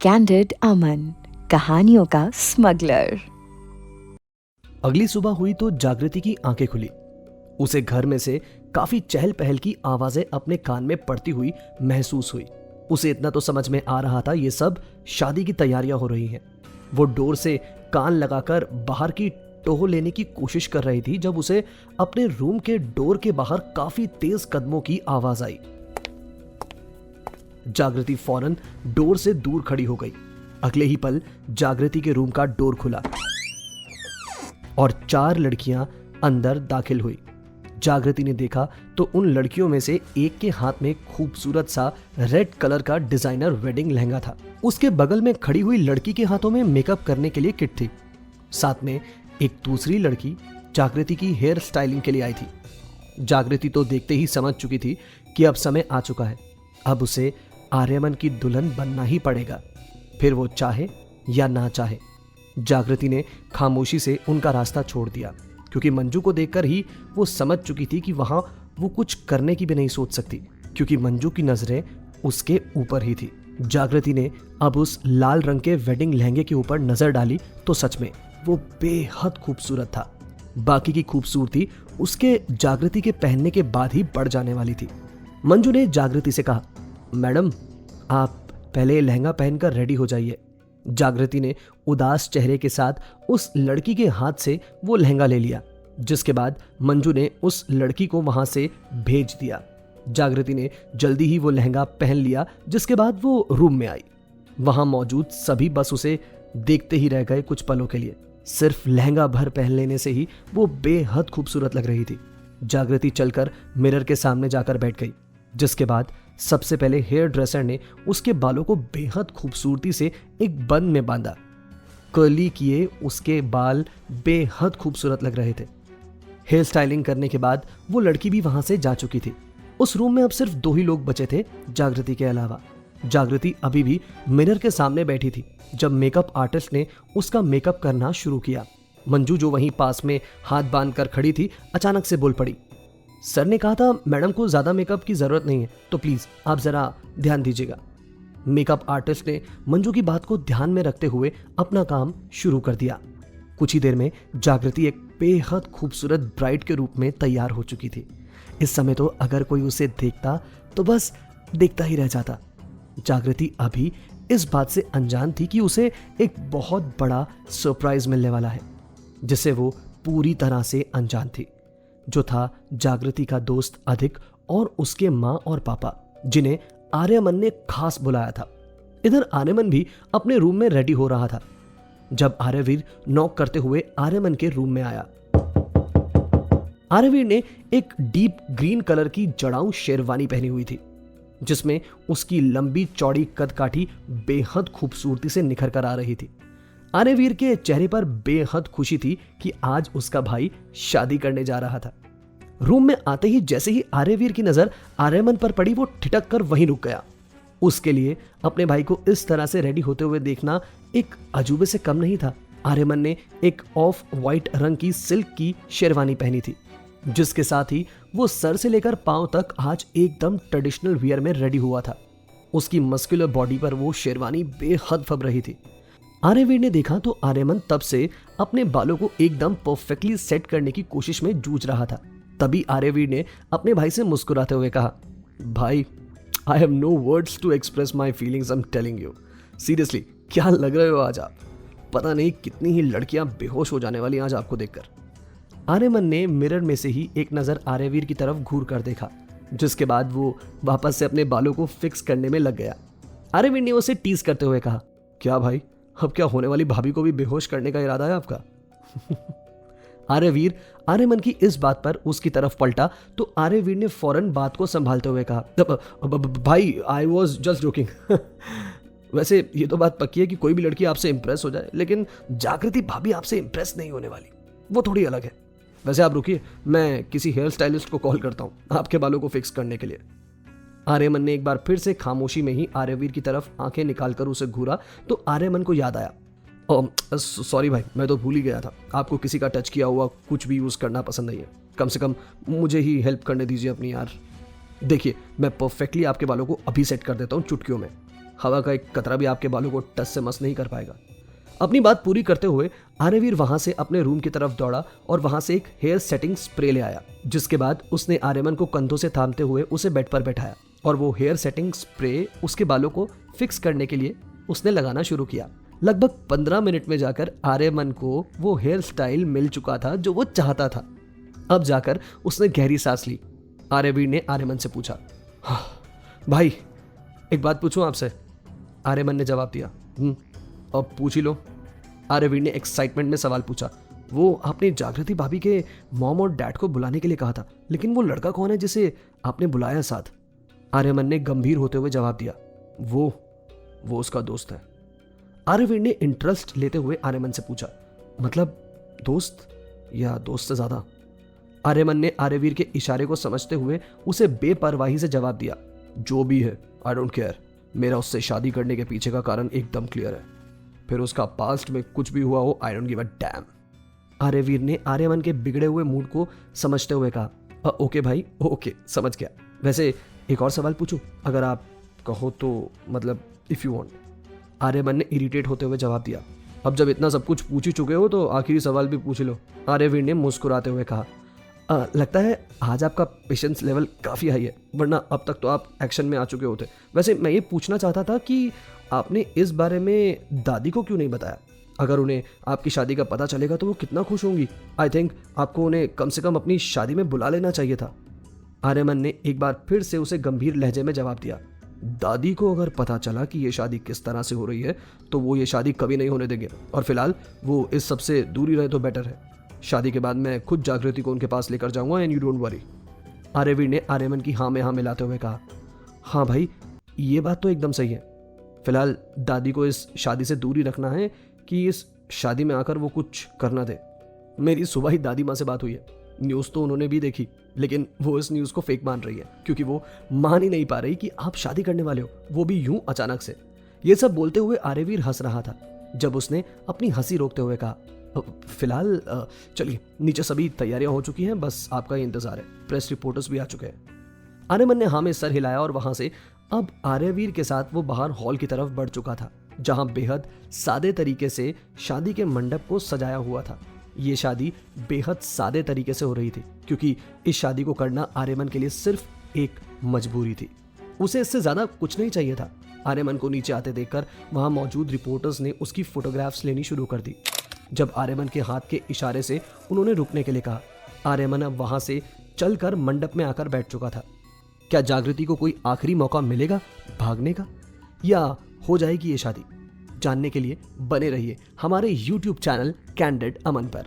Candid अमन, कहानियों का smuggler. अगली सुबह हुई तो जागृति की आंखें खुली। उसे घर में से काफी चहल पहल की आवाजें अपने कान में पड़ती हुई महसूस हुई। उसे इतना तो समझ में आ रहा था ये सब शादी की तैयारियां हो रही हैं। वो डोर से कान लगाकर बाहर की टोह लेने की कोशिश कर रही थी जब उसे अपने रूम के डोर के बाहर काफी तेज कदमों की आवाज आई। जागृति फौरन डोर से दूर खड़ी हो गई। अगले ही पल जागृति के रूम का डोर खुला और 4 लड़कियां अंदर दाखिल हुई। जागृति ने देखा तो उन लड़कियों में से एक के हाथ में खूबसूरत सा रेड कलर का डिजाइनर वेडिंग लहंगा था। उसके बगल में खड़ी हुई लड़की के हाथों में मेकअप करने के लिए किट थी। साथ में एक दूसरी लड़की जागृति की हेयर स्टाइलिंग के लिए आई थी। जागृति तो देखते ही समझ चुकी थी कि अब समय आ चुका है। अब उसे आर्यमन की दुल्हन बनना ही पड़ेगा, फिर वो चाहे या ना चाहे। जागृति ने खामोशी से उनका रास्ता छोड़ दिया, क्योंकि मंजू को देखकर ही वो समझ चुकी थी कि वहां वो कुछ करने की भी नहीं सोच सकती, क्योंकि मंजू की नजरें उसके ऊपर ही थी। जागृति ने अब उस लाल रंग के वेडिंग लहंगे के ऊपर नजर डाली तो सच में वो बेहद खूबसूरत था। बाकी की खूबसूरती उसके जागृति के पहनने के बाद ही बढ़ जाने वाली थी। मंजू ने जागृति से कहा, मैडम आप पहले लहंगा पहनकर रेडी हो जाइए। जागृति ने उदास चेहरे के साथ उस लड़की के हाथ से वो लहंगा ले लिया, जिसके बाद मंजू ने उस लड़की को वहां से भेज दिया। जागृति ने जल्दी ही वो लहंगा पहन लिया, जिसके बाद वो रूम में आई। वहां मौजूद सभी बस उसे देखते ही रह गए कुछ पलों के लिए। सिर्फ लहंगा भर पहन लेने से ही वो बेहद खूबसूरत लग रही थी। जागृति चलकर मिरर के सामने जाकर बैठ गई, जिसके बाद सबसे पहले हेयर ड्रेसर ने उसके बालों को बेहद खूबसूरती से एक बन में बांधा। कर्ली किए उसके बाल बेहद खूबसूरत लग रहे थे। हेयर स्टाइलिंग करने के बाद वो लड़की भी वहां से जा चुकी थी। उस रूम में अब सिर्फ 2 ही लोग बचे थे जागृति के अलावा। जागृति अभी भी मिरर के सामने बैठी थी जब मेकअप आर्टिस्ट ने उसका मेकअप करना शुरू किया। मंजू जो वहीं पास में हाथ बांध कर खड़ी थी, अचानक से बोल पड़ी, सर ने कहा था मैडम को ज्यादा मेकअप की जरूरत नहीं है, तो प्लीज आप जरा ध्यान दीजिएगा। मेकअप आर्टिस्ट ने मंजू की बात को ध्यान में रखते हुए अपना काम शुरू कर दिया। कुछ ही देर में जागृति एक बेहद खूबसूरत ब्राइड के रूप में तैयार हो चुकी थी। इस समय तो अगर कोई उसे देखता तो बस देखता ही रह जाता। जागृति अभी इस बात से अनजान थी कि उसे एक बहुत बड़ा सरप्राइज मिलने वाला है, जिससे वो पूरी तरह से अनजान थी, जो था जागृति का दोस्त अधिक और उसके माँ और पापा, जिन्हें आर्यमन ने खास बुलाया था। इधर आर्यमन भी अपने रूम में रेडी हो रहा था जब आर्यवीर नॉक करते हुए आर्यमन के रूम में आया। आर्यवीर ने एक डीप ग्रीन कलर की जड़ाऊ शेरवानी पहनी हुई थी, जिसमें उसकी लंबी चौड़ी कदकाठी बेहद खूबसूरती से निखर कर आ रही थी। आर्यवीर के चेहरे पर बेहद खुशी थी कि आज उसका भाई शादी करने जा रहा था। रूम में आते ही जैसे ही आर्यवीर की नजर आर्यमन पर पड़ी, वो ठिठक कर वहीं रुक गया। उसके लिए अपने भाई को इस तरह से रेडी होते हुए देखना एक अजूबे से कम नहीं था। आर्यमन ने एक ऑफ वाइट रंग की सिल्क की शेरवानी पहनी थी, जिसके साथ ही वो सर से लेकर पांव तक आज एकदम ट्रेडिशनल वियर में रेडी हुआ था। उसकी मस्कुलर बॉडी पर वो शेरवानी बेहद फब रही थी। आर्यवीर ने देखा तो आर्यमन तब से अपने बालों को एकदम परफेक्टली सेट करने की कोशिश में जूझ रहा था। तभी आर्यवीर ने अपने भाई से मुस्कुराते हुए कहा, भाई I have no words to express my feelings, I am telling you seriously, क्या लग रहे हो आज आप। पता नहीं कितनी ही लड़कियां बेहोश हो जाने वाली आज आपको देखकर। आर्यमन ने मिरर में से ही एक नजर आर्यवीर की तरफ घूर कर देखा, जिसके बाद वो वापस से अपने बालों को फिक्स करने में लग गया। आर्यवीर ने उसे टीज करते हुए कहा, क्या भाई, अब क्या होने वाली भाभी को भी बेहोश करने का इरादा है आपका? आर्यवीर आर्यमन की इस बात पर उसकी तरफ पलटा तो आर्यवीर ने फौरन बात को संभालते हुए कहा, भाई आई वॉज जस्ट जोकिंग। वैसे ये तो बात पक्की है कि कोई भी लड़की आपसे इंप्रेस हो जाए, लेकिन जागृति भाभी आपसे इंप्रेस नहीं होने वाली, वो थोड़ी अलग है। वैसे आप रुकिए, मैं किसी हेयर स्टाइलिस्ट को कॉल करता हूँ आपके बालों को फिक्स करने के लिए। आर्यमन ने एक बार फिर से खामोशी में ही आर्यवीर की तरफ आंखें निकालकर उसे घूरा तो आर्यमन को याद आया, सॉरी भाई, मैं तो भूल ही गया था, आपको किसी का टच किया हुआ कुछ भी यूज़ करना पसंद नहीं है। कम से कम मुझे ही हेल्प करने दीजिए अपनी यार। देखिए, मैं परफेक्टली आपके बालों को अभी सेट कर देता हूँ चुटकियों में। हवा का एक कतरा भी आपके बालों को टस से मस नहीं कर पाएगा। अपनी बात पूरी करते हुए आर्यवीर वहां से अपने रूम की तरफ दौड़ा और वहां से एक हेयर सेटिंग स्प्रे ले आया, जिसके बाद उसने आर्यमन को कंधों से थामते हुए उसे बेड पर बैठाया और वो हेयर सेटिंग स्प्रे उसके बालों को फिक्स करने के लिए उसने लगाना शुरू किया। लगभग 15 मिनट में जाकर आर्यमन को वो हेयर स्टाइल मिल चुका था जो वो चाहता था। अब जाकर उसने गहरी सांस ली। आर्यवीर ने आर्यमन से पूछा, हाँ, भाई एक बात पूछूं आपसे? आर्यमन ने जवाब दिया, अब पूछ ही लो। आर्यवीर ने एक्साइटमेंट में सवाल पूछा, वो आपने जागृति भाभी के मॉम और डैड को बुलाने के लिए कहा था, लेकिन वो लड़का कौन है जिसे आपने बुलाया साथ? आर्यमन ने गंभीर होते हुए जवाब दिया, वो उसका दोस्त है। आर्यवीर ने इंटरेस्ट लेते हुए आर्यमन से पूछा, मतलब दोस्त या दोस्त से ज्यादा? आर्यमन ने आर्यवीर के इशारे को समझते हुए उसे बेपरवाही से जवाब दिया, जो भी है आई डोंट केयर, मेरा उससे शादी करने के पीछे का कारण एकदम क्लियर है, फिर उसका पास्ट में कुछ भी हुआ हो I don't give a dam. Aryaveer ने आर्यमन के बिगड़े हुए मूड को समझते हुए कहा, ओके भाई ओके, समझ गया। वैसे एक और सवाल पूछूं अगर आप कहो तो, मतलब इफ यू वांट। आर्यमन ने इरिटेट होते हुए जवाब दिया, अब जब इतना सब कुछ पूछ ही चुके हो तो आखिरी सवाल भी पूछ लो। आर्यवीर ने मुस्कुराते हुए कहा, लगता है आज आपका पेशेंस लेवल काफ़ी हाई है, वरना अब तक तो आप एक्शन में आ चुके होते। वैसे मैं ये पूछना चाहता था कि आपने इस बारे में दादी को क्यों नहीं बताया? अगर उन्हें आपकी शादी का पता चलेगा तो वो कितना खुश होंगी। आई थिंक आपको उन्हें कम से कम अपनी शादी में बुला लेना चाहिए था। आर्यमन ने एक बार फिर से उसे गंभीर लहजे में जवाब दिया, दादी को अगर पता चला कि ये शादी किस तरह से हो रही है तो वो ये शादी कभी नहीं होने देंगे, और फिलहाल वो इस सब से दूरी रहे तो बेटर है। शादी के बाद मैं खुद जागृति को उनके पास लेकर जाऊंगा and you don't worry. Aryaveer ने आर्यमन की हाँ में हाँ मिलाते हुए कहा, हाँ भाई ये बात तो एकदम सही है, फिलहाल दादी को इस शादी से दूरी रखना है कि इस शादी में आकर वो कुछ करना दे। मेरी सुबह ही दादी माँ से बात हुई है, न्यूज़ तो उन्होंने भी देखी, लेकिन वो इस न्यूज़ को फेक मान रही है क्योंकि वो मान ही नहीं पा रही कि आप शादी करने वाले हो, वो भी यूं अचानक से। ये सब बोलते हुए आर्यवीर हंस रहा था जब उसने अपनी हंसी रोकते हुए कहा, फिलहाल चलिए नीचे सभी तैयारियां हो चुकी हैं, बस आपका ही इंतजार है, प्रेस रिपोर्टर्स भी आ चुके हैं। आर्यमन ने हाँ में सर हिलाया और वहां से अब आर्यवीर के साथ वो बाहर हॉल की तरफ बढ़ चुका था, जहां बेहद सादे तरीके से शादी के मंडप को सजाया हुआ था। ये शादी बेहद सादे तरीके से हो रही थी क्योंकि इस शादी को करना आर्यमन के लिए सिर्फ एक मजबूरी थी, उसे इससे ज्यादा कुछ नहीं चाहिए था। आर्यमन को नीचे आते देखकर वहां मौजूद रिपोर्टर्स ने उसकी फोटोग्राफ्स लेनी शुरू कर दी। जब आर्यमन के हाथ के इशारे से उन्होंने रुकने के लिए कहा, आर्यमन अब वहां से चलकर मंडप में आकर बैठ चुका था। क्या जागृति को कोई आखिरी मौका मिलेगा भागने का, या हो जाएगी ये शादी? जानने के लिए बने रहिए हमारे YouTube चैनल कैंडिड अमन पर।